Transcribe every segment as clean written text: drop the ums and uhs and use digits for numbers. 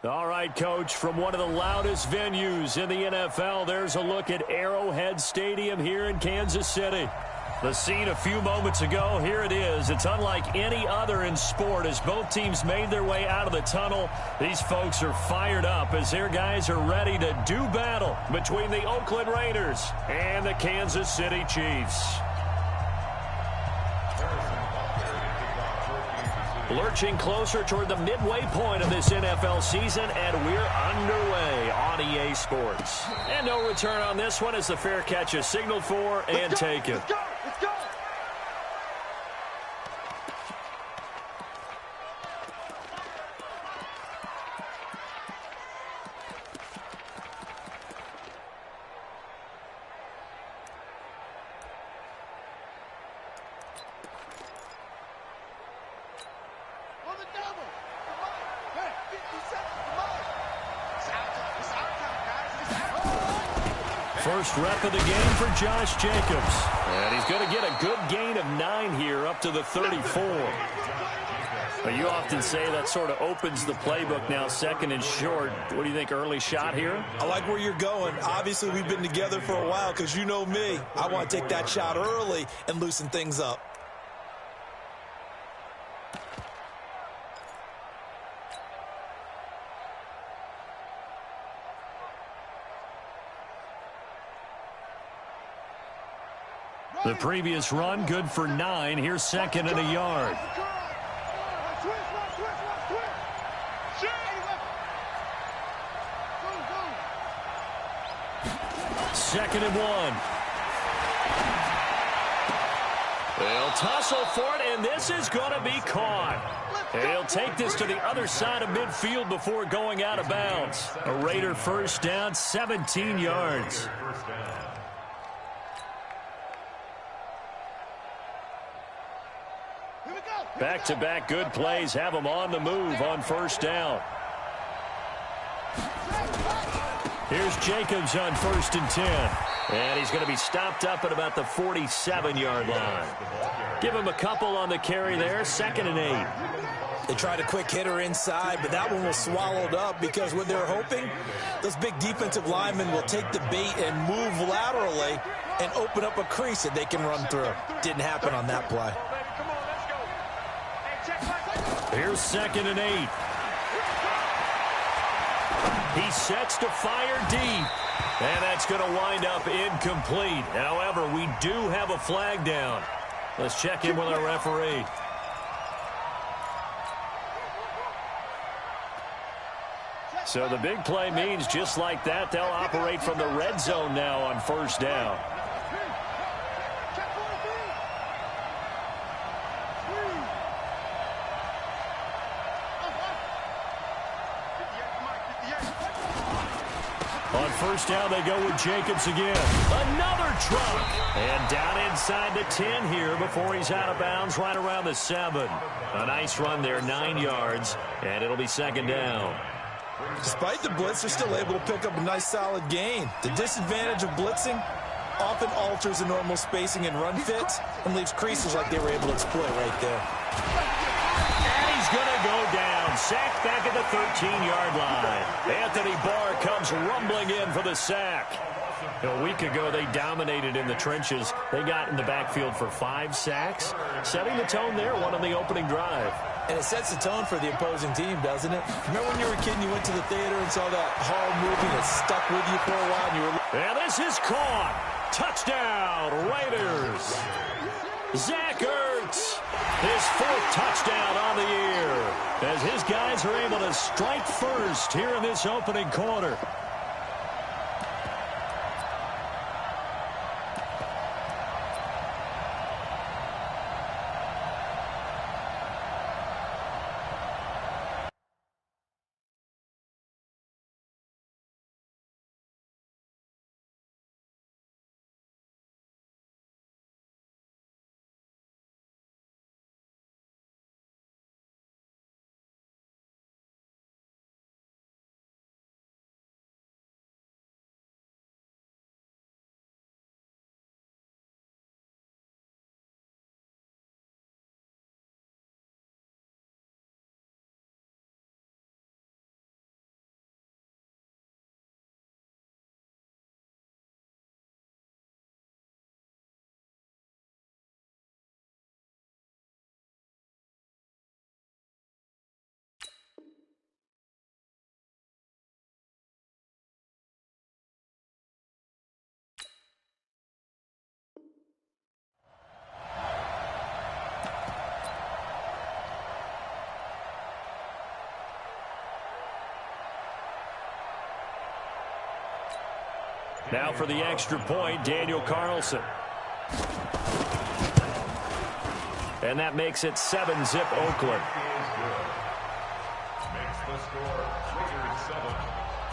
All right, Coach, from one of the loudest venues in the NFL, there's a look at Arrowhead Stadium here in Kansas City. The scene a few moments ago, here it is. It's unlike any other in sport as both teams made their way out of the tunnel. These folks are fired up as their guys are ready to do battle between the Oakland Raiders and the Kansas City Chiefs. Lurching closer toward the midway point of this NFL season, and we're underway on EA Sports. And no return on this one as the fair catch is signaled for and taken. Let's go! Let's go! First rep of the game for Josh Jacobs. And he's going to get a good gain of 9 here up to the 34. But you often say that sort of opens the playbook now, second and short. What do you think, early shot here? I like where you're going. Obviously, we've been together for a while because you know me. I want to take that shot early and loosen things up. The previous run, good for 9. Here's second and a yard. Second and 1. They'll tussle for it, and this is going to be caught. They'll take this to the other side of midfield before going out of bounds. A Raider first down, 17 yards. Back-to-back good plays have them on the move on first down. Here's Jacobs on first and 10. And he's going to be stopped up at about the 47-yard line. Give him a couple on the carry there, second and 8. They tried a quick hitter inside, but that one was swallowed up because what they're hoping, those big defensive linemen will take the bait and move laterally and open up a crease that they can run through. Didn't happen on that play. Here's second and 8. He sets to fire deep. And that's going to wind up incomplete. However, we do have a flag down. Let's check in with our referee. So the big play means just like that, they'll operate from the red zone now on first down. On first down, they go with Jacobs again. Another truck. And down inside the 10 here before he's out of bounds right around the 7. A nice run there, 9 yards, and it'll be second down. Despite the blitz, they're still able to pick up a nice solid gain. The disadvantage of blitzing often alters the normal spacing and run fits and leaves creases like they were able to exploit right there. And he's going to go down. Sacked back at the 13-yard line. Anthony Barr comes rumbling in for the sack. A week ago, they dominated in the trenches. They got in the backfield for 5 sacks, setting the tone there, one on the opening drive. And it sets the tone for the opposing team, doesn't it? Remember when you were a kid and you went to the theater and saw that horror movie that stuck with you for a while? And you were... And this is caught. Touchdown, Raiders. Zach Ertz, his 4th touchdown on the year, as his guys are able to strike first here in this opening quarter. Now for the extra point, Daniel Carlson. And that makes it 7-zip Oakland. Makes the score Raiders 7,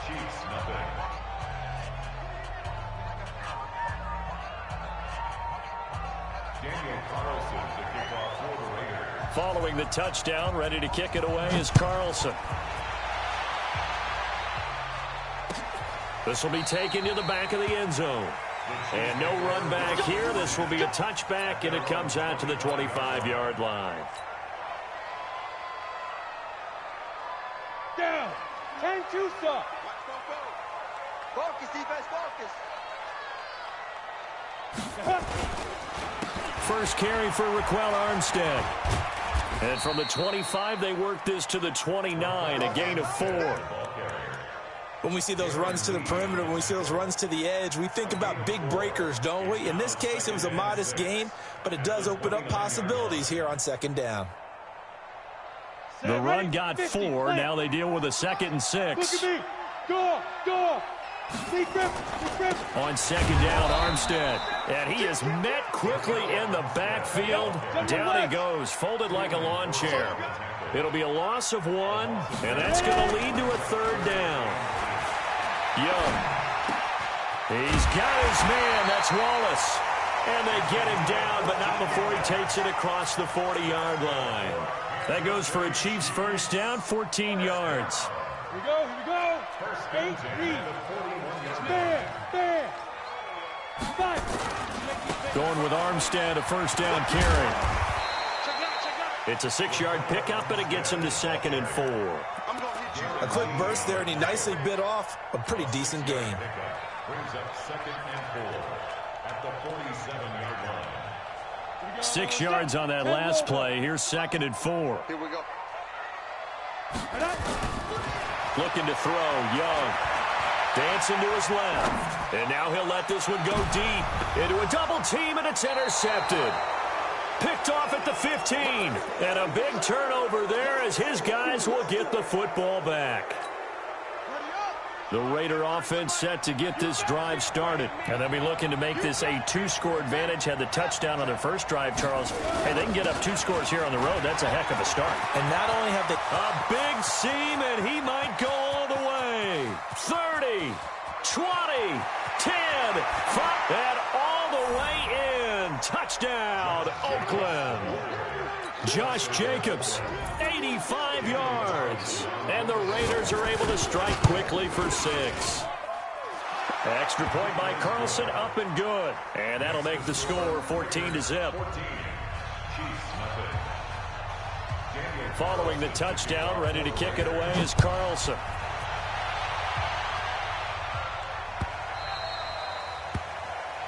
Chiefs nothing. Daniel Carlson to kick off for the Raiders. Following the touchdown, ready to kick it away is Carlson. This will be taken to the back of the end zone. And no run back here. This will be a touchback, and it comes out to the 25-yard line. Down. 10-2, sir. Focus, defense, focus. First carry for Raquel Armstead. And from the 25, they work this to the 29, a gain of 4. When we see those runs to the perimeter, when we see those runs to the edge, we think about big breakers, don't we? In this case, it was a modest gain, but it does open up possibilities here on second down. The run got 4. Now they deal with a 2nd and 6. Look at me. Go. On second down, Armstead. And he is met quickly in the backfield. Down he goes, folded like a lawn chair. It'll be a loss of 1, and that's going to lead to a 3rd down. Young. He's got his man. That's Wallace. And they get him down, but not before he takes it across the 40-yard line. That goes for a Chiefs first down, 14 yards. Here we go. 8-3. Stand. 5. Going with Armstead, a first down carry. It's a 6-yard pickup, and it gets him to 2nd and 4. A quick burst there, and he nicely bit off a pretty decent gain. Brings up 2nd and 4 at the 47-yard line. 6 yards on that last play. Here's 2nd and 4. Here we go. Looking to throw, Young. Dancing to his left. And now he'll let this one go deep into a double team, and it's intercepted. Picked off at the 15. And a big turnover there as his guys will get the football back. The Raider offense set to get this drive started. And they'll be looking to make this a 2-score advantage. Had the touchdown on their first drive, Charles. Hey, they can get up 2 scores here on the road. That's a heck of a start. And not only have they... A big seam, and he might go all the way. 30, 20, 10, 5, and all the way in. Touchdown, Oakland. Josh Jacobs, 85 yards. And the Raiders are able to strike quickly for 6. Extra point by Carlson, up and good. And that'll make the score 14-zip. Following the touchdown, ready to kick it away is Carlson.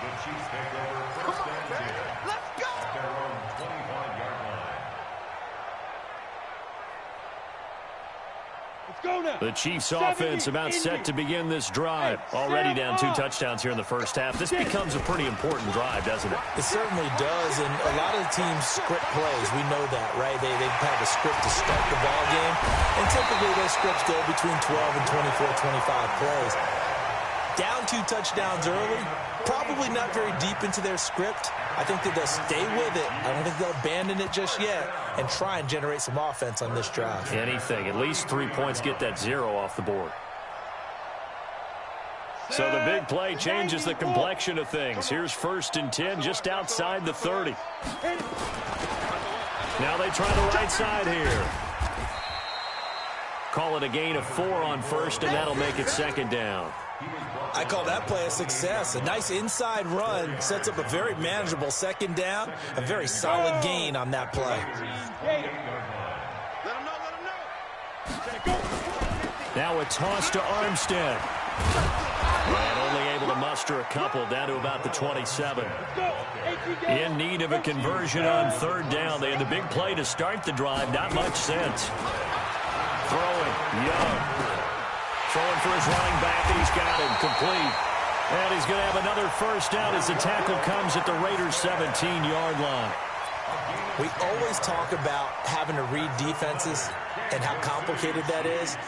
The Chiefs take over first and 10. Let's go. At their own 25-yard line. Let's go now. The Chiefs offense about set to begin this drive. Already down 2 touchdowns here in the first half. This becomes a pretty important drive, doesn't it? It certainly does, and a lot of the teams script plays. We know that, right? They have a script to start the ball game, and typically those scripts go between 12 and 24, 25 plays. Down 2 touchdowns early, probably not very deep into their script. I think that they'll stay with it. I don't think they'll abandon it just yet and try and generate some offense on this drive. Anything. At least 3 points, get that 0 off the board. So the big play changes the complexion of things. Here's 1st and 10 just outside the 30. Now they try the right side here. Call it a gain of 4 on 1st, and that'll make it 2nd down. I call that play a success. A nice inside run sets up a very manageable 2nd down. A very solid gain on that play. Let them know. Now a toss to Armstead. And only able to muster a couple down to about the 27. In need of a conversion on 3rd down. They had the big play to start the drive. Not much sense. Throwing, Young. Throwing for his running back, and he's got him complete. And he's going to have another first down as the tackle comes at the Raiders' 17-yard line. We always talk about having to read defenses and how complicated that is.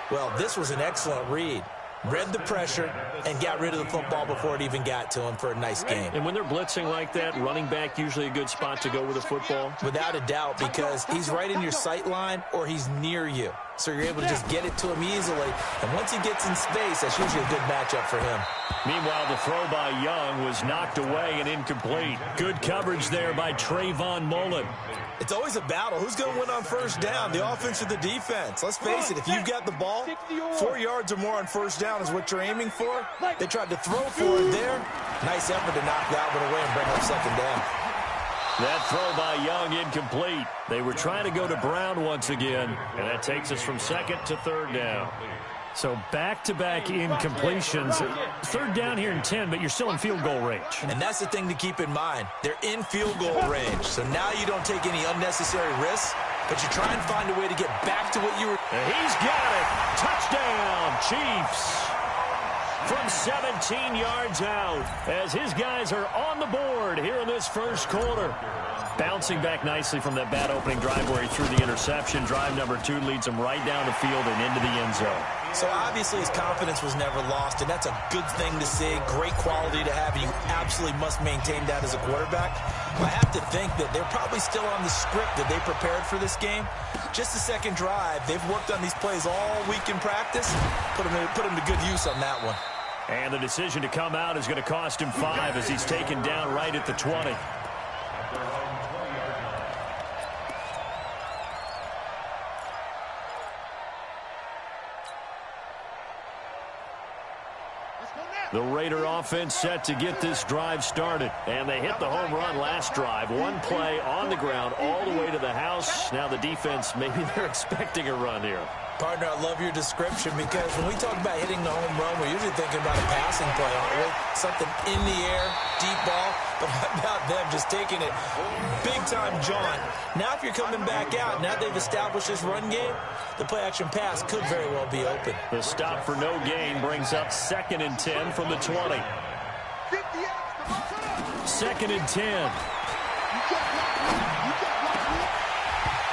Well, this was an excellent read. read the pressure, and got rid of the football before it even got to him for a nice game. And when they're blitzing like that, running back usually a good spot to go with the football? Without a doubt, because he's right in your sight line or he's near you. So you're able to just get it to him easily. And once he gets in space, that's usually a good matchup for him. Meanwhile, the throw by Young was knocked away and incomplete. Good coverage there by Trayvon Mullen. It's always a battle. Who's going to win on first down, the offense or the defense? Let's face it, if you've got the ball, 4 yards or more on first down is what you're aiming for. They tried to throw for it there. Nice effort to knock that one away and bring up second down. That throw by Young incomplete. They were trying to go to Brown once again, and that takes us from second to third down. So back-to-back incompletions. Third down here in 10, but you're still in field goal range. And that's the thing to keep in mind. They're in field goal range. So now you don't take any unnecessary risks, but you try and find a way to get back to what you were. And he's got it. Touchdown, Chiefs. From 17 yards out as his guys are on the board here in this first quarter. Bouncing back nicely from that bad opening drive where he threw the interception. Drive number 2 leads him right down the field and into the end zone. So obviously his confidence was never lost, and that's a good thing to see. Great quality to have, and you absolutely must maintain that as a quarterback. I have to think that they're probably still on the script that they prepared for this game. Just the second drive. They've worked on these plays all week in practice. Put him to good use on that one. And the decision to come out is going to cost him 5 as he's taken down right at the 20. The Raider offense set to get this drive started. And they hit the home run last drive. One play on the ground all the way to the house. Now the defense, maybe they're expecting a run here. Partner, I love your description because when we talk about hitting the home run, we're usually thinking about a passing play, aren't we? Something in the air, deep ball. But how about them just taking it big-time jaunt? Now if you're coming back out, now they've established this run game, the play-action pass could very well be open. The stop for no gain brings up 2nd and 10 from the 20. 2nd and 10.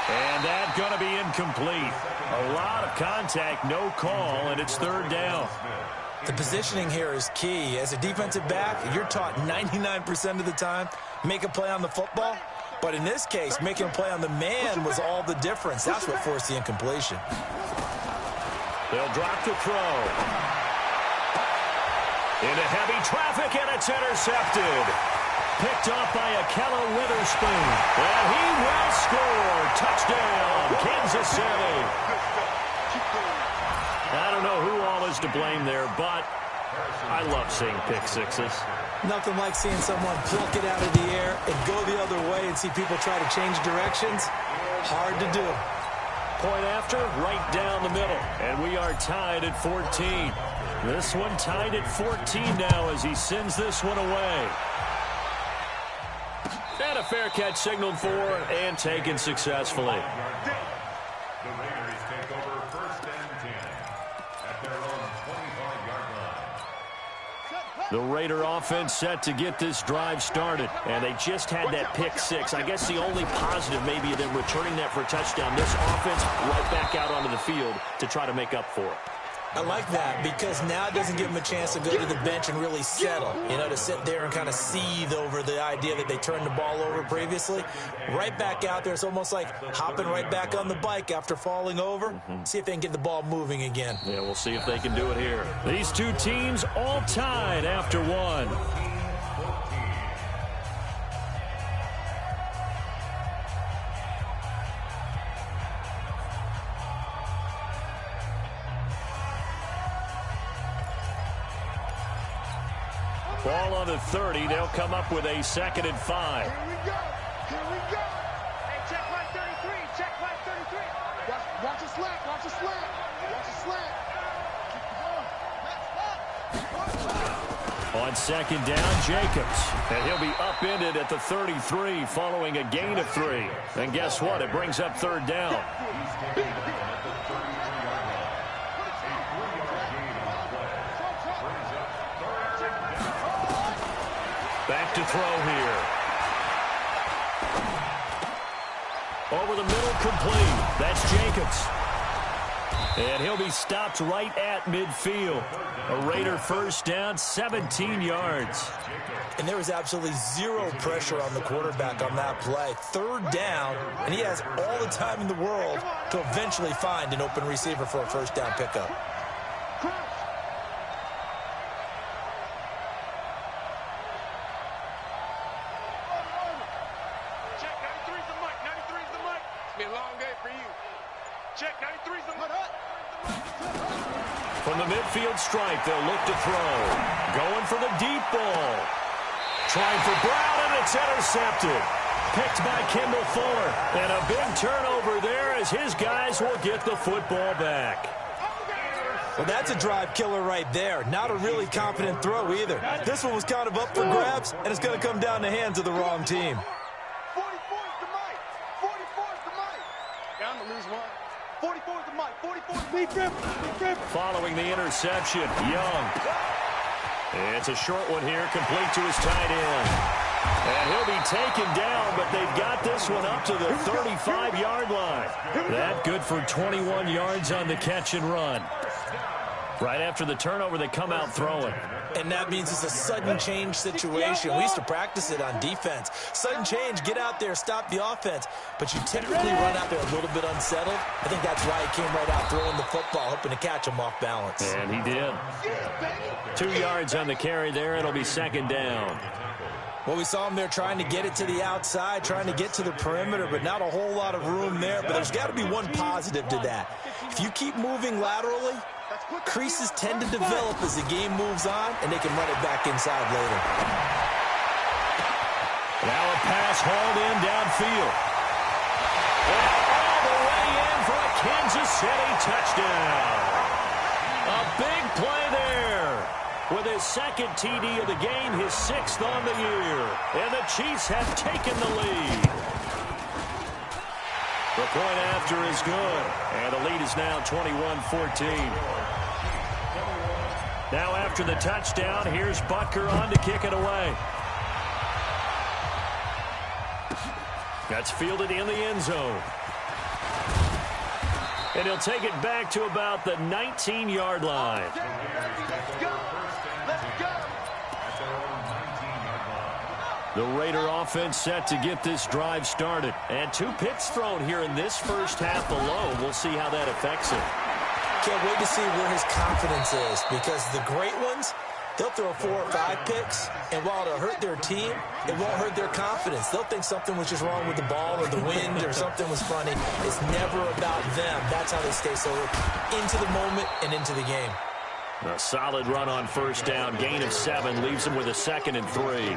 And that's going to be incomplete. A lot of contact, no call, and it's third down. The positioning here is key. As a defensive back, you're taught 99% of the time, make a play on the football. But in this case, making a play on the man was all the difference. That's what forced the incompletion. They'll drop the throw. Into heavy traffic, and it's intercepted. Picked off by Akello Witherspoon. And he will score. Touchdown, Kansas City. I don't know who all is to blame there, but I love seeing pick sixes. Nothing like seeing someone pluck it out of the air and go the other way and see people try to change directions. Hard to do. Point after, right down the middle. And we are tied at 14. This one tied at 14 now as he sends this one away. And a fair catch signaled for and taken successfully. The Raiders take over 1st and 10 at their own 25-yard line. The Raider offense set to get this drive started. And they just had that pick six. I guess the only positive maybe them returning that for a touchdown. This offense right back out onto the field to try to make up for it. I like that because now it doesn't give them a chance to go to the bench and really settle, to sit there and kind of seethe over the idea that they turned the ball over previously. Right back out there, it's almost like hopping right back on the bike after falling over. See if they can get the ball moving again. Yeah, we'll see if they can do it here. These two teams all tied after one. Ball on the 30. They'll come up with a 2nd and 5. Here we go. Hey, check right 33. Check right 33. Watch a slant. Watch a slant. Watch a slant. On 2nd down, Jacobs. And he'll be upended at the 33 following a gain of 3. And guess what? It brings up 3rd down. Back to throw here. Over the middle, complete. That's Jacobs. And he'll be stopped right at midfield. A Raider first down, 17 yards. And there was absolutely zero pressure on the quarterback on that play. Third down, and he has all the time in the world to eventually find an open receiver for a first down pickup. Check, 93's the mic, 93's the mic. It's been a long day for you. Check, 93's the mic. From the midfield stripe, they'll look to throw. Going for the deep ball. Trying for Brown, and it's intercepted. Picked by Kendall Fuller. And a big turnover there as his guys will get the football back. Well, that's a drive killer right there. Not a really confident throw either. This one was kind of up for grabs, and it's going to come down the hands of the wrong team. 44's the mic. 44's the mic. Yeah, I'm going to lose one. 44's the mic. 44's the mic. Following the interception, Young. It's a short one here, complete to his tight end. And he'll be taken down, but they've got this one up to the 35-yard line. That good for 21 yards on the catch and run. Right after the turnover, they come out throwing. And that means it's a sudden change situation. We used to practice it on defense. Sudden change, get out there, stop the offense. But you typically run out there a little bit unsettled. I think that's why he came right out throwing the football, hoping to catch him off balance. And he did. 2 yards on the carry there. It'll be second down. Well, we saw him there trying to get it to the outside, trying to get to the perimeter, but not a whole lot of room there. But there's got to be one positive to that. If you keep moving laterally, creases tend to develop as the game moves on, and they can run it back inside later. Now a pass hauled in downfield. And all the way in for a Kansas City touchdown. A big play there. With his second TD of the game, his 6th on the year. And the Chiefs have taken the lead. The point after is good. And the lead is now 21-14. Now after the touchdown, here's Butker on to kick it away. That's fielded in the end zone. And he'll take it back to about the 19-yard line. The Raider offense set to get this drive started. And 2 picks thrown here in this first half alone. We'll see how that affects him. Can't wait to see where his confidence is, because the great ones, they'll throw 4 or 5 picks, and while it'll hurt their team, it won't hurt their confidence. They'll think something was just wrong with the ball or the wind or something was funny. It's never about them. That's how they stay so into the moment and into the game. A solid run on first down. Gain of 7 leaves them with a 2nd and 3.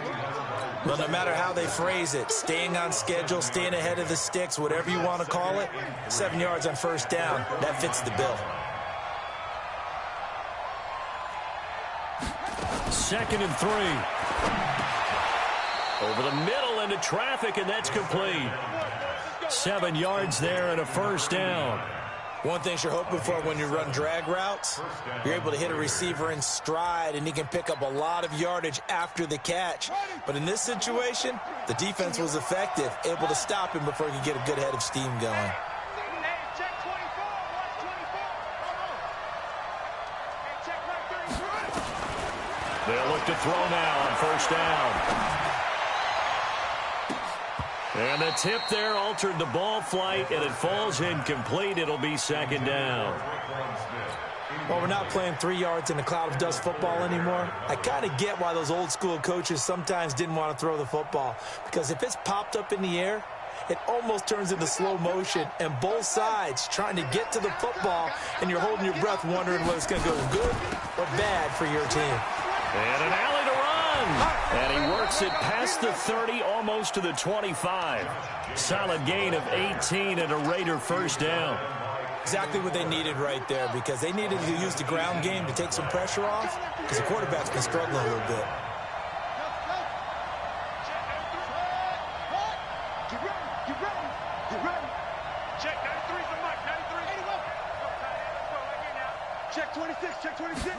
Well, no matter how they phrase it, staying on schedule, staying ahead of the sticks, whatever you want to call it, 7 yards on first down, that fits the bill. 2nd and 3. Over the middle into traffic, and that's complete. 7 yards there and a first down. One thing you're hoping for when you run drag routes, you're able to hit a receiver in stride, and he can pick up a lot of yardage after the catch. But in this situation, the defense was effective, able to stop him before he could get a good head of steam going. They'll look to throw now on first down. And the tip there altered the ball flight, and it falls incomplete. It'll be second down. Well, we're not playing 3 yards in a cloud of dust football anymore. I kind of get why those old school coaches sometimes didn't want to throw the football, because if it's popped up in the air, it almost turns into slow motion, and both sides trying to get to the football, and you're holding your breath wondering whether it's going to go good or bad for your team. And an alley to run. And he works it past the 30, almost to the 25. Solid gain of 18 and a Raider first down. Exactly what they needed right there, because they needed to use the ground game to take some pressure off, because the quarterback's been struggling a little bit. Check 93's the mic, 93. 81. Check 26, check 26.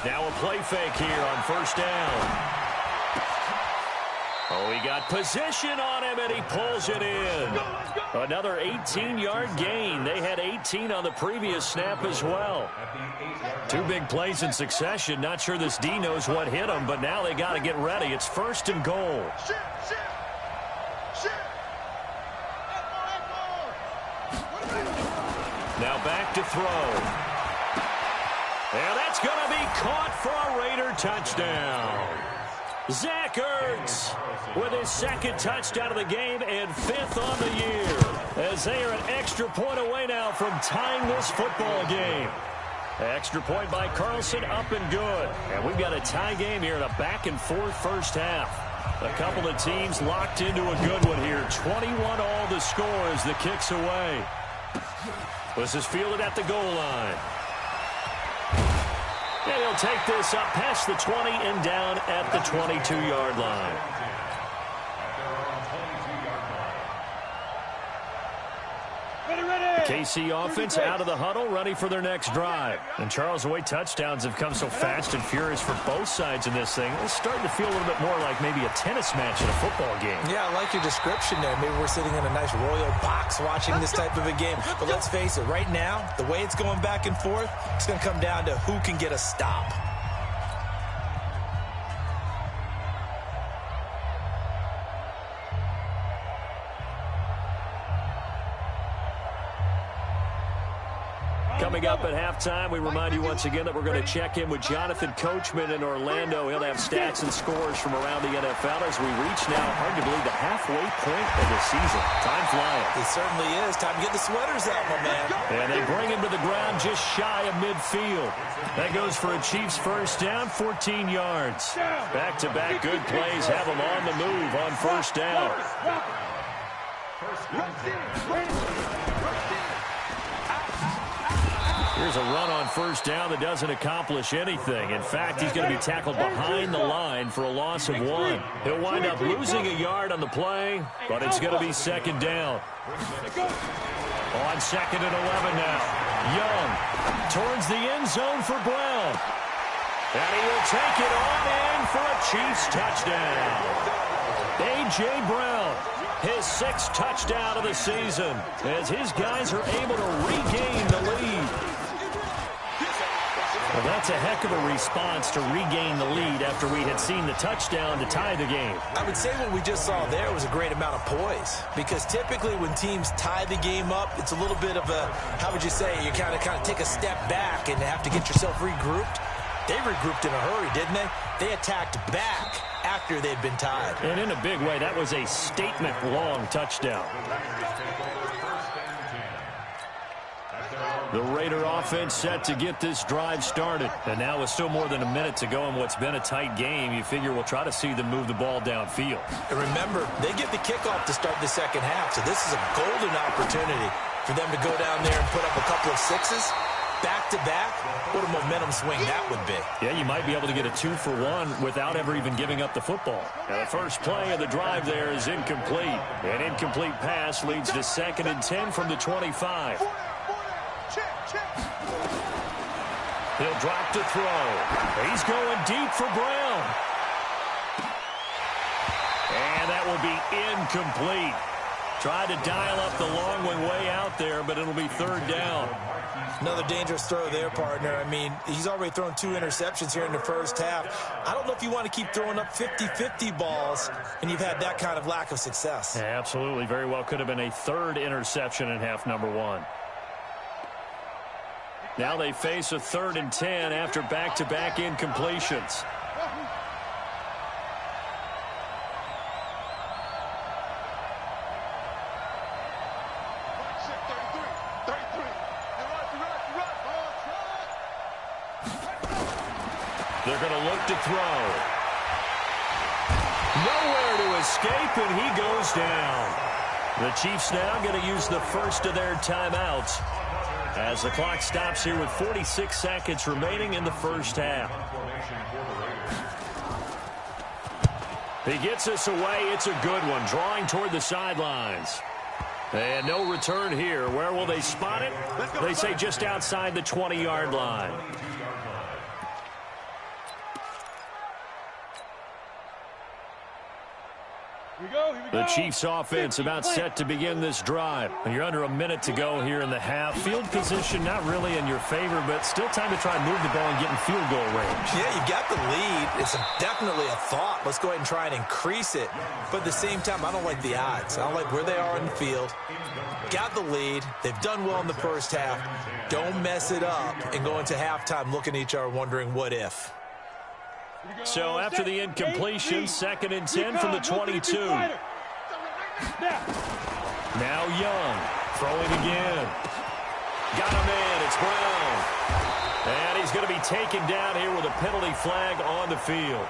Now a play fake here on first down. Oh, he got position on him, and he pulls it in. Another 18-yard gain. They had 18 on the previous snap as well. 2 big plays in succession. Not sure this D knows what hit him, but now they got to get ready. It's 1st and goal. Now back to throw. And that's going to be caught for a Raider touchdown. Zach Ertz with his 2nd touchdown of the game and 5th on the year, as they are an extra point away now from tying this football game. Extra point by Carlson, up and good. And we've got a tie game here in a back-and-forth first half. A couple of teams locked into a good one here. 21 all the score as the kick's away. This is fielded at the goal line. And he'll take this up past the 20 and down at the 22-yard line. KC offense out of the huddle, ready for their next drive. And Charles, the way touchdowns have come so fast and furious for both sides in this thing, it's starting to feel a little bit more like maybe a tennis match in a football game. Yeah, I like your description there. Maybe we're sitting in a nice royal box watching this type of a game. But let's face it, right now, the way it's going back and forth, it's going to come down to who can get a stop. Coming up at halftime, we remind you once again that we're going to check in with Jonathan Coachman in Orlando. He'll have stats and scores from around the NFL as we reach now, hard to believe, the halfway point of the season. Time flying. It certainly is. Time to get the sweaters out, my man. And they bring him to the ground just shy of midfield. That goes for a Chiefs first down, 14 yards. Back-to-back good plays have them on the move on first down. Here's a run on first down that doesn't accomplish anything. In fact, he's going to be tackled behind the line for a loss of 1. He'll wind up losing a yard on the play, but it's going to be 2nd down. On 2nd and 11 now. Young towards the end zone for Brown. And he will take it on in for a Chiefs touchdown. A.J. Brown, his 6th touchdown of the season, as his guys are able to regain the lead. Well, that's a heck of a response to regain the lead after we had seen the touchdown to tie the game. I would say what we just saw there was a great amount of poise, because typically when teams tie the game up, it's a little bit of a, how would you say, you kind of take a step back and have to get yourself regrouped. They regrouped in a hurry, didn't they? They attacked back after they'd been tied. And in a big way, that was a statement-long touchdown. The Raider offense set to get this drive started. And now with still more than a minute to go in what's been a tight game, you figure we'll try to see them move the ball downfield. And remember, they get the kickoff to start the second half, so this is a golden opportunity for them to go down there and put up a couple of 6s. Back-to-back, what a momentum swing that would be. Yeah, you might be able to get a 2-for-1 without ever even giving up the football. Now, the first play of the drive there is incomplete. An incomplete pass leads to 2nd and 10 from the 25. He'll drop to throw. He's going deep for Brown. And that will be incomplete. Tried to dial up the long one way out there, but it'll be 3rd down. Another dangerous throw there, partner. I mean, he's already thrown 2 interceptions here in the first half. I don't know if you want to keep throwing up 50-50 balls and you've had that kind of lack of success. Yeah, absolutely. Very well could have been a 3rd interception in half number 1. Now they face a 3rd and 10 after back-to-back incompletions. They're going to look to throw. Nowhere to escape, and he goes down. The Chiefs now going to use the first of their timeouts as the clock stops here with 46 seconds remaining in the first half. He gets us away. It's a good one, drawing toward the sidelines. And no return here. Where will they spot it? They say just outside the 20-yard line. The Chiefs offense about set to begin this drive. You're under a minute to go here in the half. Field position not really in your favor, but still time to try and move the ball and get in field goal range. Yeah, you've got the lead. It's definitely a thought. Let's go ahead and try and increase it. But at the same time, I don't like the odds. I don't like where they are in the field. Got the lead. They've done well in the first half. Don't mess it up and go into halftime looking at each other wondering what if. So after the incompletion, 2nd and 10 from the 22. Now Young, throwing again. Got him in, it's Brown. And he's going to be taken down here with a penalty flag on the field.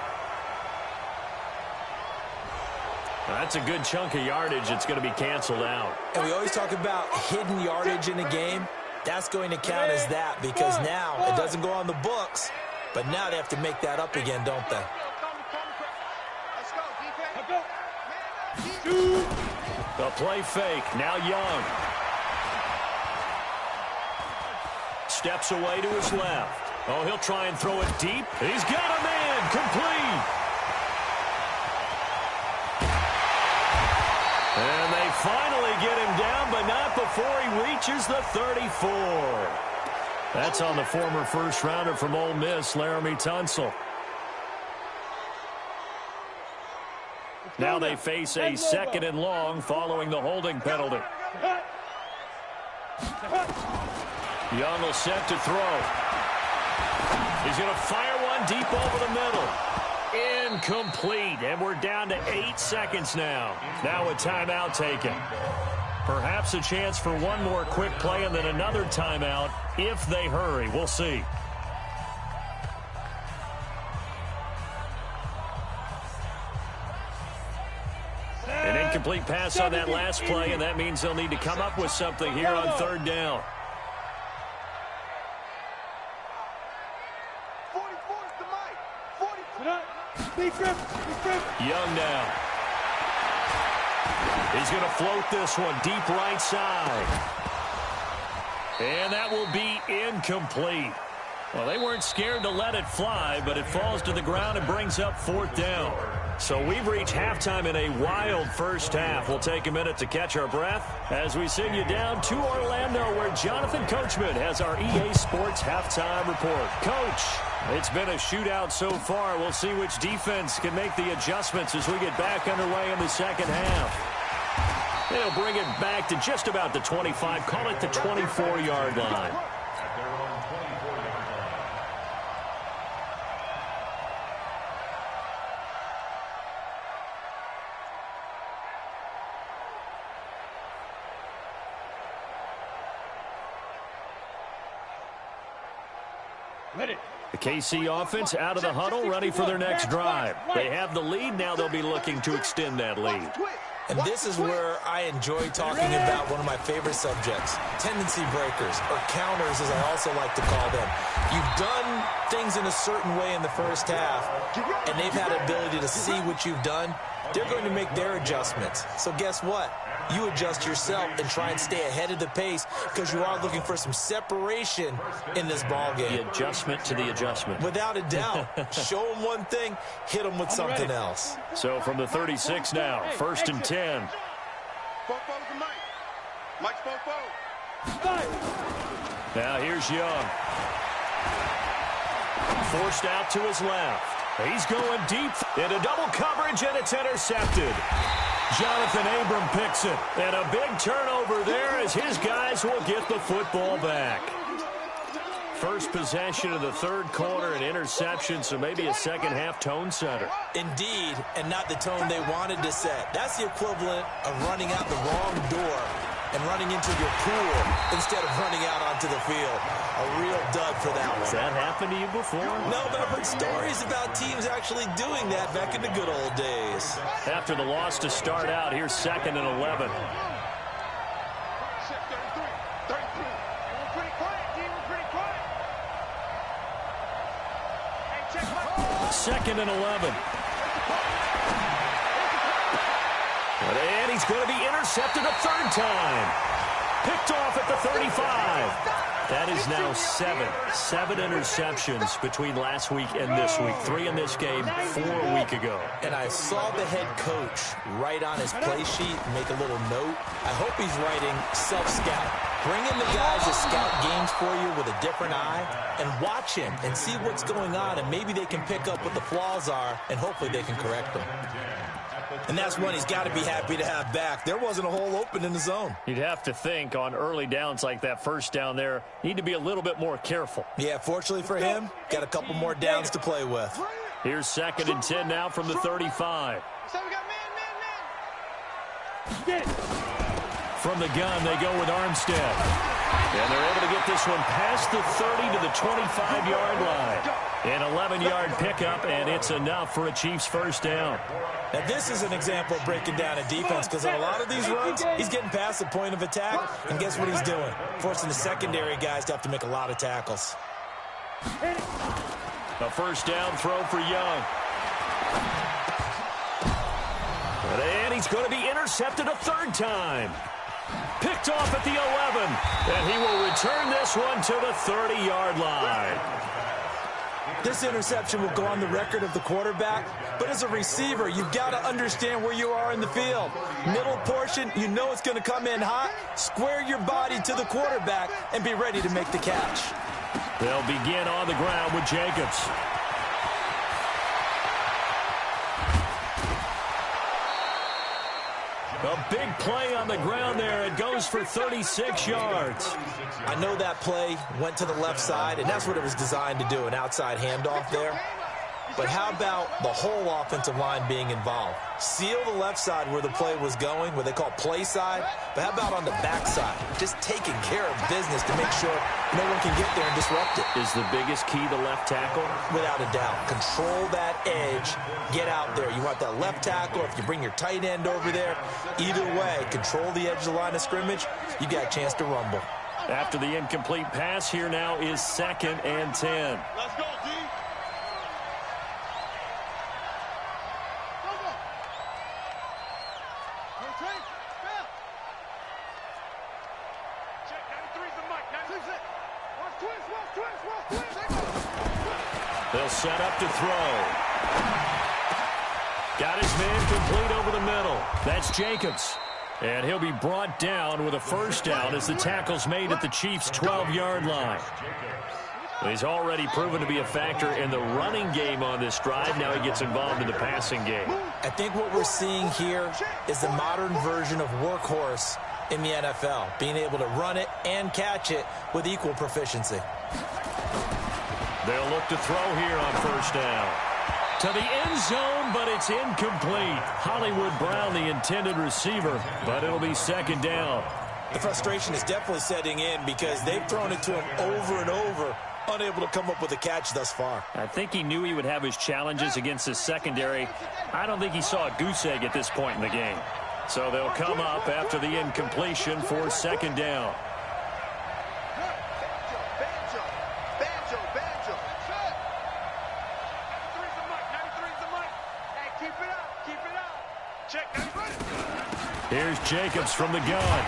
That's a good chunk of yardage. It's going to be canceled out. And we always talk about hidden yardage in a game. That's going to count as that because now it doesn't go on the books, but now they have to make that up again, don't they? The play fake. Now Young. Steps away to his left. Oh, he'll try and throw it deep. He's got a man. Complete. And they finally get him down, but not before he reaches the 34. That's on the former first-rounder from Ole Miss, Laramie Tunsil. Now they face a 2nd and long following the holding penalty. Young will set to throw. He's going to fire one deep over the middle. Incomplete, and we're down to 8 seconds now. Now a timeout taken. Perhaps a chance for one more quick play and then another timeout if they hurry. We'll see. An incomplete pass on that last play, and that means they'll need to come up with something here on 3rd down. 44 Young now. He's going to float this one deep right side. And that will be incomplete. Well, they weren't scared to let it fly, but it falls to the ground and brings up 4th down. So we've reached halftime in a wild first half. We'll take a minute to catch our breath as we send you down to Orlando, where Jonathan Coachman has our EA Sports halftime report. Coach, it's been a shootout so far. We'll see which defense can make the adjustments as we get back underway in the second half. They'll bring it back to just about the 25, call it the 24-yard line. The KC offense out of the huddle, ready for their next drive. They have the lead. Now they'll be looking to extend that lead. And this is where I enjoy talking about one of my favorite subjects, tendency breakers, or counters as I also like to call them. You've done things in a certain way in the first half, and they've had an ability to see what you've done. They're going to make their adjustments. So guess what? You adjust yourself and try and stay ahead of the pace because you are looking for some separation in this ball game. The adjustment to the adjustment. Without a doubt. Show them one thing, hit them with something else. So from the 36 now, 1st and 10. Now here's Young. Forced out to his left. He's going deep into double coverage, and it's intercepted. Jonathan Abram picks it. And a big turnover there as his guys will get the football back. First possession of the 3rd quarter, an interception, so maybe a second-half tone setter. Indeed, and not the tone they wanted to set. That's the equivalent of running out the wrong door and running into your pool instead of running out onto the field. A real dud for that one. Has that happened to you before? No, but I've heard stories about teams actually doing that back in the good old days. After the loss to start out, here's 2nd and 11. Second and 11. And he's going to be intercepted a 3rd time. Picked off at the 35. That is now seven interceptions between last week and this week. 3 in this game, 4 a week ago. And I saw the head coach write on his play sheet, make a little note. I hope he's writing self-scout. Bring in the guys that scout games for you with a different eye and watch him and see what's going on, and maybe they can pick up what the flaws are, and hopefully they can correct them. And that's one he's got to be happy to have back. There wasn't a hole open in the zone. You'd have to think on early downs like that first down there, need to be a little bit more careful. Yeah, fortunately for him, got a couple more downs to play with. Here's 2nd and 10 now from the 35. From the gun, they go with Armstead. And they're able to get this one past the 30 to the 25-yard line. An 11-yard pickup, and it's enough for a Chiefs first down. Now, this is an example of breaking down a defense, because on a lot of these runs, he's getting past the point of attack, and guess what he's doing? Forcing the secondary guys to have to make a lot of tackles. A first down throw for Young. And he's going to be intercepted a 3rd time. Picked off at the 11, and he will return this one to the 30-yard line. This interception will go on the record of the quarterback, but as a receiver, you've got to understand where you are in the field. Middle portion, you know it's going to come in hot. Square your body to the quarterback and be ready to make the catch. They'll begin on the ground with Jacobs. A big play on the ground there. It goes for 36 yards. I know that play went to the left side, and that's what it was designed to do, an outside handoff there. But how about the whole offensive line being involved? Seal the left side where the play was going, what they call play side. But how about on the back side? Just taking care of business to make sure no one can get there and disrupt it. Is the biggest key the left tackle? Without a doubt. Control that edge. Get out there. You want that left tackle. If you bring your tight end over there, either way, control the edge of the line of scrimmage. You got a chance to rumble. After the incomplete pass, here now is 2nd and 10. Let's go, D. They'll set up to throw. Got his man complete over the middle. That's Jacobs. And he'll be brought down with a first down as the tackle's made at the Chiefs' 12-yard line. He's already proven to be a factor in the running game on this drive. Now he gets involved in the passing game. I think what we're seeing here is the modern version of workhorse in the NFL, being able to run it and catch it with equal proficiency. They'll look to throw here on first down. To the end zone, but it's incomplete. Hollywood Brown, the intended receiver, but it'll be 2nd down. The frustration is definitely setting in because they've thrown it to him over and over, unable to come up with a catch thus far. I think he knew he would have his challenges against his secondary. I don't think he saw a goose egg at this point in the game. So they'll come up after the incompletion for 2nd down. Here's Jacobs from the gun.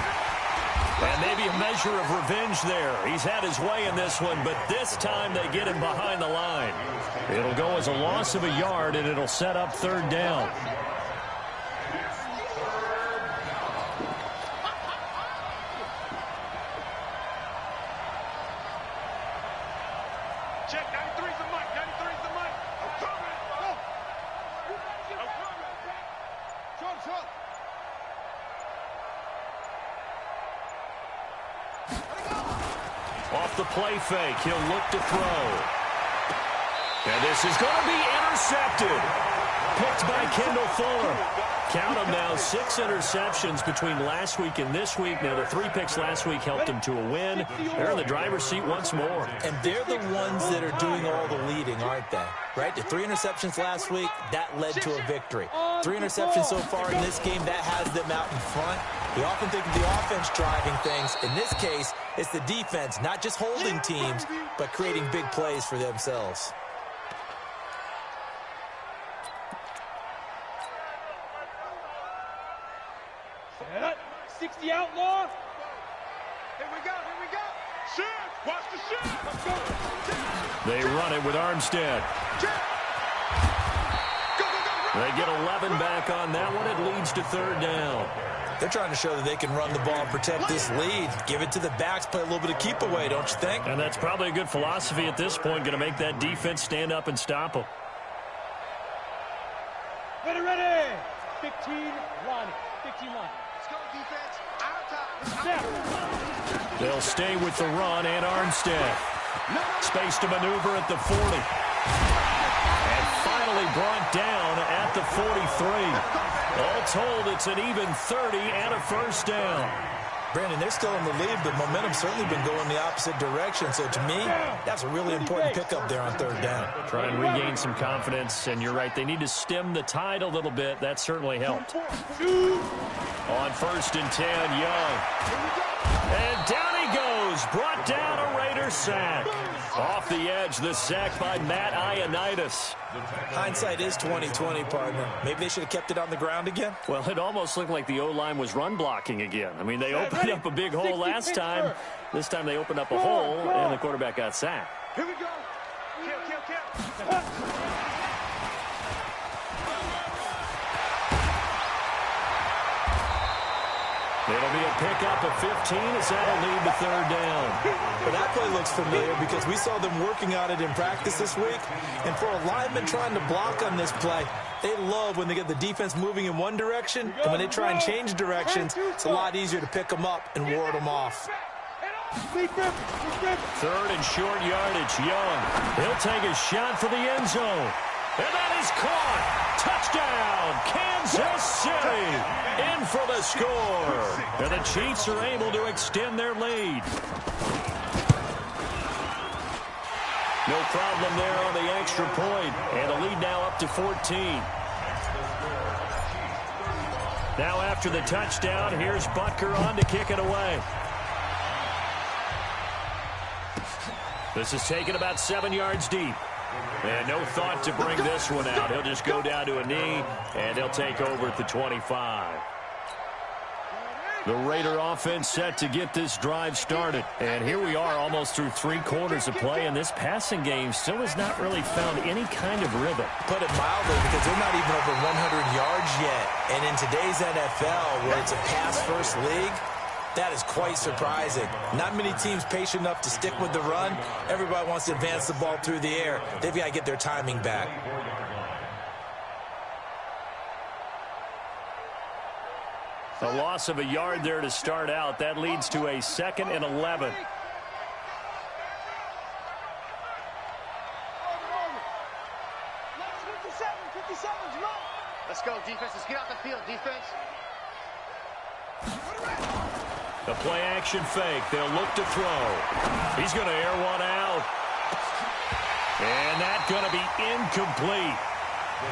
And maybe a measure of revenge there. He's had his way in this one, but this time they get him behind the line. It'll go as a loss of a yard, and it'll set up 3rd down. Check, 93's the mic, 93's the mic. I'm coming. Go. I'm coming. Shut. Off the play fake, he'll look to throw. And this is going to be intercepted. Picked by Kendall Fuller. Count them now, 6 interceptions between last week and this week. Now, the 3 picks last week helped them to a win. They're in the driver's seat once more. And they're the ones that are doing all the leading, aren't they? Right? The 3 interceptions last week, that led to a victory. 3 interceptions so far in this game, that has them out in front. We often think of the offense driving things. In this case, it's the defense, not just holding teams, but creating big plays for themselves. Set. 60 outlaw. Here we go. Watch the shift. They run it with Armstead. They get 11 back on that one. It leads to third down. They're trying to show that they can run the ball and protect this lead. Give it to the backs, play a little bit of keep away, don't you think? And that's probably a good philosophy at this point, going to make that defense stand up and stop them. Ready. 15 line. 15 line. Let's go, defense. Out of top. They'll stay with the run and Armstead. Space to maneuver at the 40. And finally brought down at the 43. All told, it's an even 30 and a first down. Brandon, they're still in the lead, but momentum's certainly been going the opposite direction. So to me, that's a really important pickup there on third down. Try and regain some confidence, and you're right, they need to stem the tide a little bit. That certainly helped. On 1st and 10, Young. And down he goes. Brought down a Raider sack. Off the edge, the sack by Matt Ioannidis. Hindsight is 20/20, partner. Maybe they should have kept it on the ground again. Well, it almost looked like the O-line was run blocking again. I mean, they opened up a big hole last time. This time they opened up a hole, and the quarterback got sacked. Here we go. Kill. It'll be a pickup of 15 as that'll lead to third down. But that play looks familiar because we saw them working on it in practice this week. And for a lineman trying to block on this play, they love when they get the defense moving in one direction. And when they try and change directions, it's a lot easier to pick them up and ward them off. 3rd and short yardage. Young. He'll take a shot for the end zone. And that is caught. Touchdown, Kansas City. In for the score. And the Chiefs are able to extend their lead. No problem there on the extra point. And the lead now up to 14. Now after the touchdown, here's Butker on to kick it away. This is taken about 7 yards deep. And no thought to bring this one out. He'll just go down to a knee, and he'll take over at the 25. The Raider offense set to get this drive started. And here we are almost through 3 quarters of play, and this passing game still has not really found any kind of rhythm. Put it mildly, because they're not even over 100 yards yet. And in today's NFL, where it's a pass-first league, that is quite surprising. Not many teams patient enough to stick with the run. Everybody wants to advance the ball through the air. They've got to get their timing back. A loss of a yard there to start out. That leads to a 2nd and 11. Let's go, defense. Let's get out the field, defense. The play action fake. They'll look to throw. He's going to air one out. And that's going to be incomplete.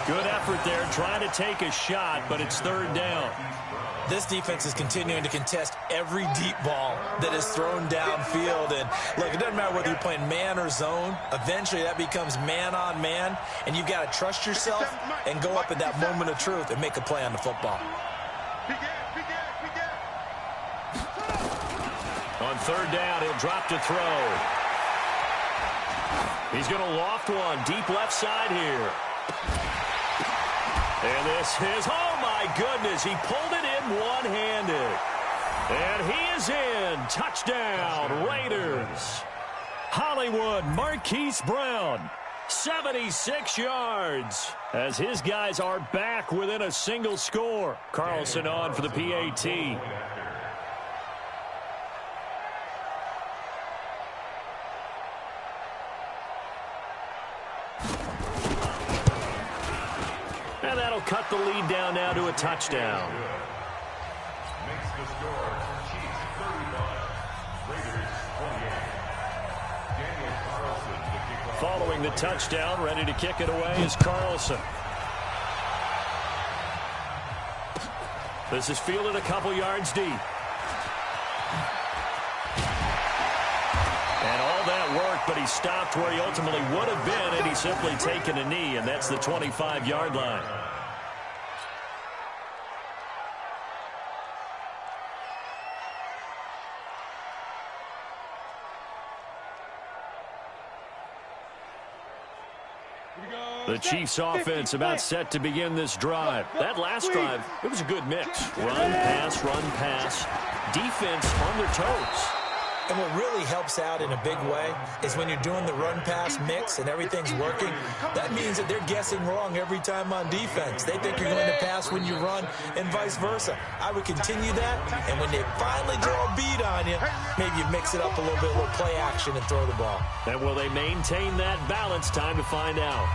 Good effort there trying to take a shot, but it's 3rd down. This defense is continuing to contest every deep ball that is thrown downfield. And look, it doesn't matter whether you're playing man or zone. Eventually that becomes man on man, and you've got to trust yourself and go up at that moment of truth and make a play on the football. On 3rd down, he'll drop to throw. He's going to loft one deep left side here. And this is, oh my goodness, he pulled it in one-handed. And he is in. Touchdown, Raiders. Hollywood Marquise Brown, 76 yards, as his guys are back within a single score. Carlson on for the PAT. And that'll cut the lead down now to a touchdown. Makes the score Chiefs 35, Raiders 28. Daniel Carlson to kick off. Following the touchdown, ready to kick it away is Carlson. This is fielded a couple yards deep. And all that work, but he stopped where he ultimately would have been, and he's simply taken a knee, and that's the 25-yard line. The Chiefs offense about set to begin this drive. That last drive, it was a good mix. Run, pass, defense on their toes. And what really helps out in a big way is when you're doing the run-pass mix and everything's working, that means that they're guessing wrong every time on defense. They think you're going to pass when you run and vice versa. I would continue that, and when they finally draw a beat on you, maybe you mix it up a little bit, a little play action and throw the ball. And will they maintain that balance? Time to find out.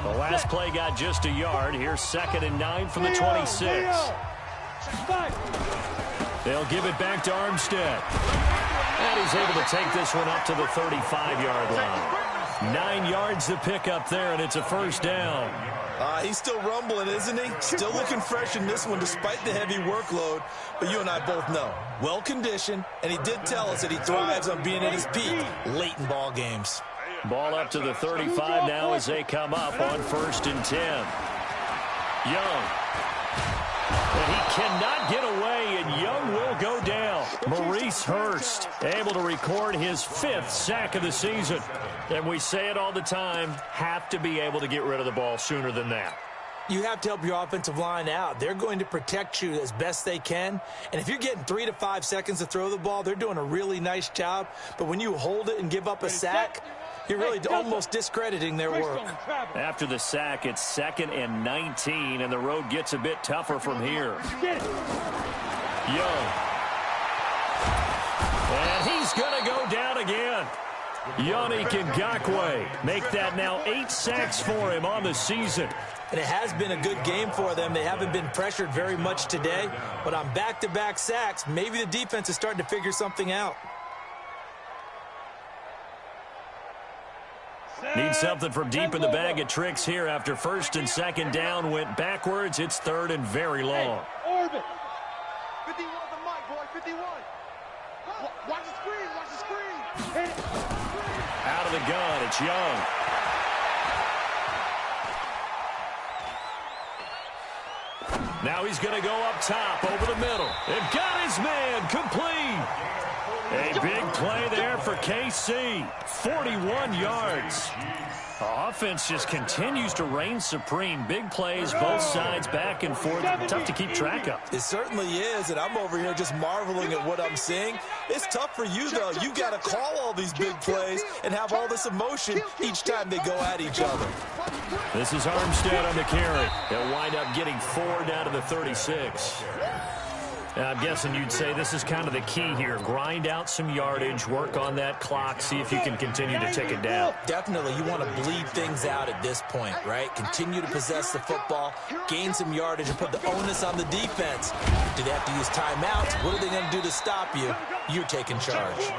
The last play got just a yard. Here's 2nd and 9 from the 26. They'll give it back to Armstead. And he's able to take this one up to the 35-yard line. 9 yards to pick up there, and it's a first down. He's still rumbling, isn't he? Still looking fresh in this one despite the heavy workload. But you and I both know, well-conditioned, and he did tell us that he thrives on being at his peak late in ball games. Ball up to the 35 now as they come up on 1st and 10. Young. And he cannot get away, and Young will go down. Maurice Hurst able to record his 5th sack of the season. And we say it all the time, have to be able to get rid of the ball sooner than that. You have to help your offensive line out. They're going to protect you as best they can. And if you're getting 3 to 5 seconds to throw the ball, they're doing a really nice job. But when you hold it and give up a sack, you're really almost discrediting their work. After the sack, it's 2nd and 19, and the road gets a bit tougher from here. Young. And he's going to go down again. Yannick Ngakoue make that now 8 sacks for him on the season. And it has been a good game for them. They haven't been pressured very much today. But on back-to-back sacks, maybe the defense is starting to figure something out. Need something from deep in the bag of tricks here after 1st and 2nd down went backwards. It's 3rd and very long. Orbit. 51 the mic, boy. 51. Watch the screen. Watch the screen. Out of the gun, it's Young. Now he's going to go up top over the middle. They've got his man complete. A big play there for KC. 41 yards. The offense just continues to reign supreme. Big plays, both sides, back and forth. Tough to keep track of. It certainly is, and I'm over here just marveling at what I'm seeing. It's tough for you, though. You got to call all these big plays and have all this emotion each time they go at each other. This is Armstead on the carry. They'll wind up getting 4 down to the 36. I'm guessing you'd say this is kind of the key here. Grind out some yardage, work on that clock, see if you can continue to tick it down. Definitely. You want to bleed things out at this point, right? Continue to possess the football, gain some yardage, and put the onus on the defense. Do they have to use timeouts? What are they going to do to stop you? You're taking charge.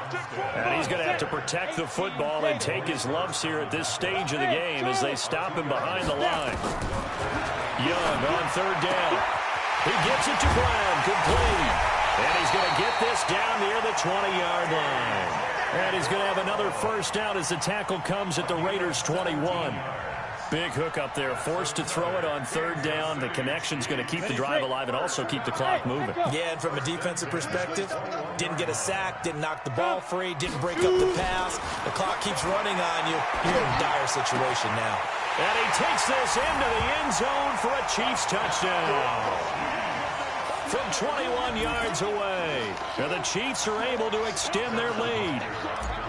And he's going to have to protect the football and take his lumps here at this stage of the game as they stop him behind the line. Young on 3rd down. He gets it to Brown, complete. And he's going to get this down near the 20-yard line. And he's going to have another first down as the tackle comes at the Raiders' 21. Big hook up there, forced to throw it on 3rd down. The connection's going to keep the drive alive and also keep the clock moving. Yeah, and from a defensive perspective, didn't get a sack, didn't knock the ball free, didn't break up the pass. The clock keeps running on you. You're in a dire situation now. And he takes this into the end zone for a Chiefs touchdown. From 21 yards away. And the Chiefs are able to extend their lead.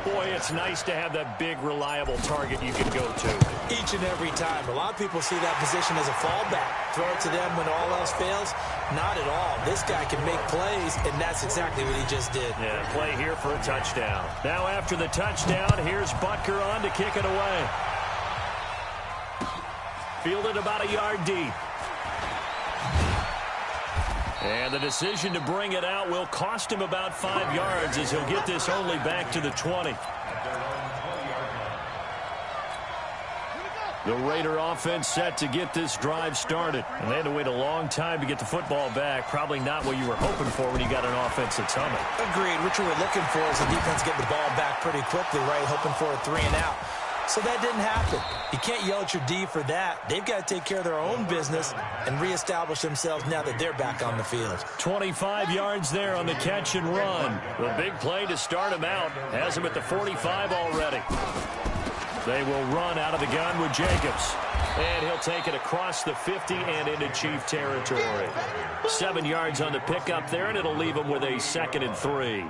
Boy, it's nice to have that big, reliable target you can go to. Each and every time. A lot of people see that position as a fallback. Throw it to them when all else fails. Not at all. This guy can make plays, and that's exactly what he just did. Yeah, play here for a touchdown. Now after the touchdown, here's Butker on to kick it away. Fielded about a yard deep. And the decision to bring it out will cost him about 5 yards as he'll get this only back to the 20. The Raider offense set to get this drive started. And they had to wait a long time to get the football back. Probably not what you were hoping for when you got an offense that's humming. Agreed. What you were looking for is the defense getting the ball back pretty quickly, right? Hoping for a 3 and out. So that didn't happen. You can't yell at your D for that. They've got to take care of their own business and reestablish themselves now that they're back on the field. 25 yards there on the catch and run. The big play to start him out. Has him at the 45 already. They will run out of the gun with Jacobs. And he'll take it across the 50 and into Chief territory. 7 yards on the pickup there, and it'll leave him with a 2nd and 3.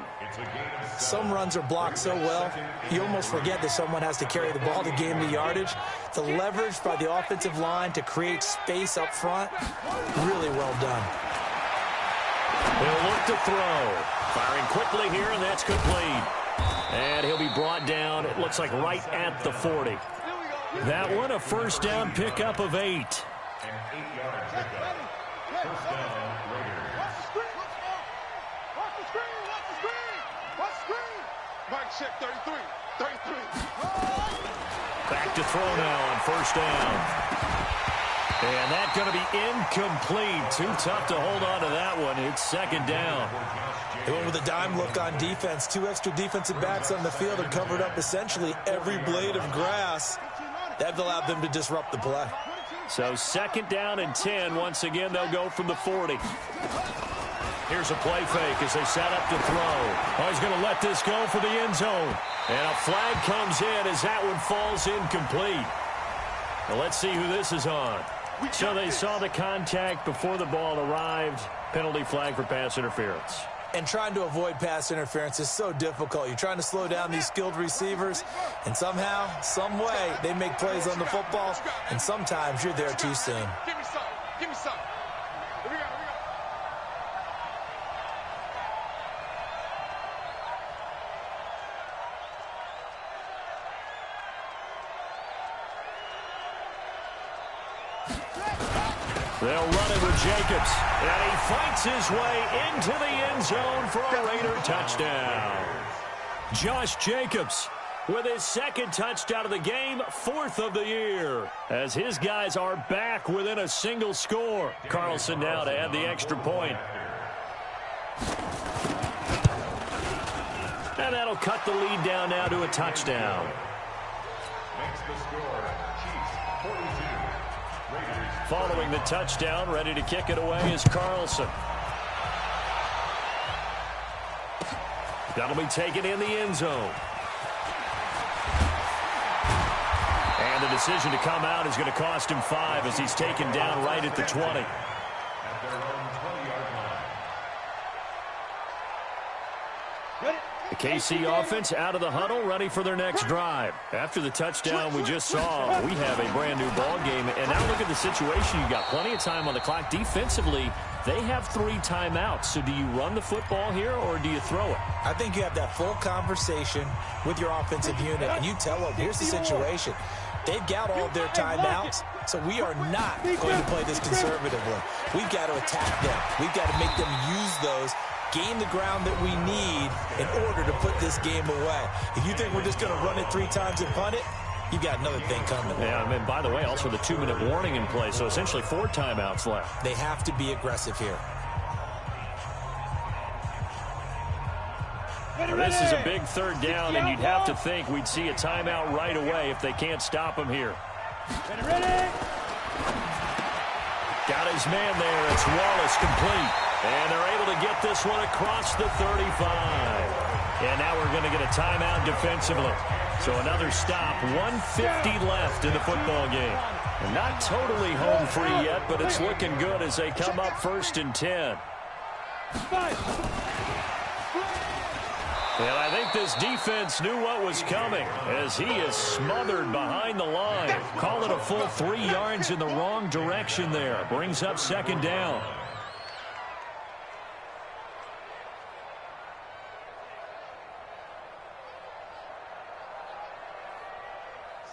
Some runs are blocked so well, you almost forget that someone has to carry the ball to gain the yardage. The leverage by the offensive line to create space up front, really well done. He'll look to throw. Firing quickly here, and that's complete. And he'll be brought down, it looks like right at the 40. That one, a first down pickup of 8. An 8-yard pickup. First down, Raiders. Watch the screen. Watch the screen. Watch the screen. Watch the screen. Mike check 33. 33. Back to throw now on first down. And that's going to be incomplete. Too tough to hold on to that one. It's 2nd down. They went with a dime look on defense. 2 extra defensive backs on the field and covered up essentially every blade of grass. That allowed them to disrupt the play. So 2nd down and 10. Once again, they'll go from the 40. Here's a play fake as they set up to throw. Oh, he's going to let this go for the end zone. And a flag comes in as that one falls incomplete. Now let's see who this is on. So they saw the contact before the ball arrived. Penalty flag for pass interference. And trying to avoid pass interference is so difficult. You're trying to slow down these skilled receivers, and somehow, some way, they make plays on the football, and sometimes you're there too soon. Give me some. Give me some. Here we go. They'll run it with Jacobs. And he fights his way into the end zone for a Raider touchdown. Josh Jacobs with his 2nd touchdown of the game, 4th of the year. As his guys are back within a single score. Carlson now to add the extra point. And that'll cut the lead down now to a touchdown. Makes the score Chiefs 42. Raiders. Following the touchdown, ready to kick it away is Carlson. That'll be taken in the end zone. And the decision to come out is going to cost him 5 as he's taken down right at the 20. At their own 20-yard line. The KC offense out of the huddle, ready for their next drive. After the touchdown we just saw, we have a brand-new ball game. And now look at the situation. You've got plenty of time on the clock. Defensively, they have 3 timeouts. So do you run the football here or do you throw it? I think you have that full conversation with your offensive unit, and you tell them, here's the situation. They've got all of their timeouts, so we are not going to play this conservatively. We've got to attack them. We've got to make them use those, gain the ground that we need in order to put this game away. If you think we're just going to run it 3 times and punt it, you've got another thing coming. Yeah, and by the way, also the 2-minute warning in play, so essentially 4 timeouts left. They have to be aggressive here. Now, this is a big 3rd down, and you'd have to think we'd see a timeout right away if they can't stop him here. Ready. Got his man there. It's Wallace complete. And they're able to get this one across the 35. And now we're going to get a timeout defensively. So another stop, 1:50 left in the football game. And not totally home free yet, but it's looking good as they come up 1st and 10. And I think this defense knew what was coming as he is smothered behind the line. Call it a full 3 yards in the wrong direction there. Brings up 2nd down.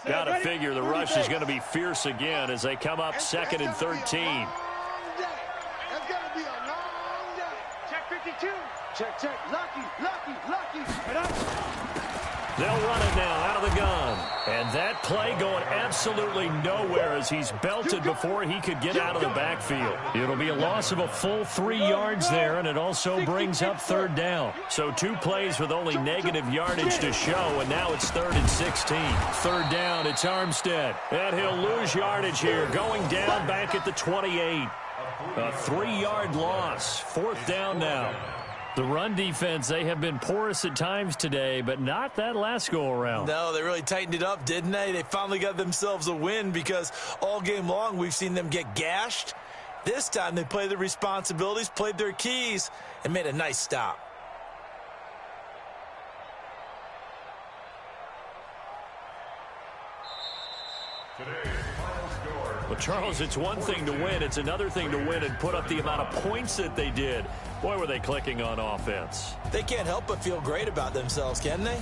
Got to figure the rush is going to be fierce again as they come up 2nd and 13. It's going to be a long day. Check 52. Check. Lucky. They'll run it now out of the gun. And that play going absolutely nowhere as he's belted before he could get out of the backfield. It'll be a loss of a full 3 yards there, and it also brings up third down. So 2 plays with only negative yardage to show, and now it's 3rd and 16. Third down, it's Armstead. And he'll lose yardage here, going down back at the 28. A 3-yard loss. 4th down now. The run defense, they have been porous at times today, but not that last go-around. No, they really tightened it up, didn't they? They finally got themselves a win because all game long we've seen them get gashed. This time they played their responsibilities, played their keys, and made a nice stop. Well, Charles, it's one thing to win. It's another thing to win and put up the amount of points that they did. Boy, were they clicking on offense. They can't help but feel great about themselves, can they?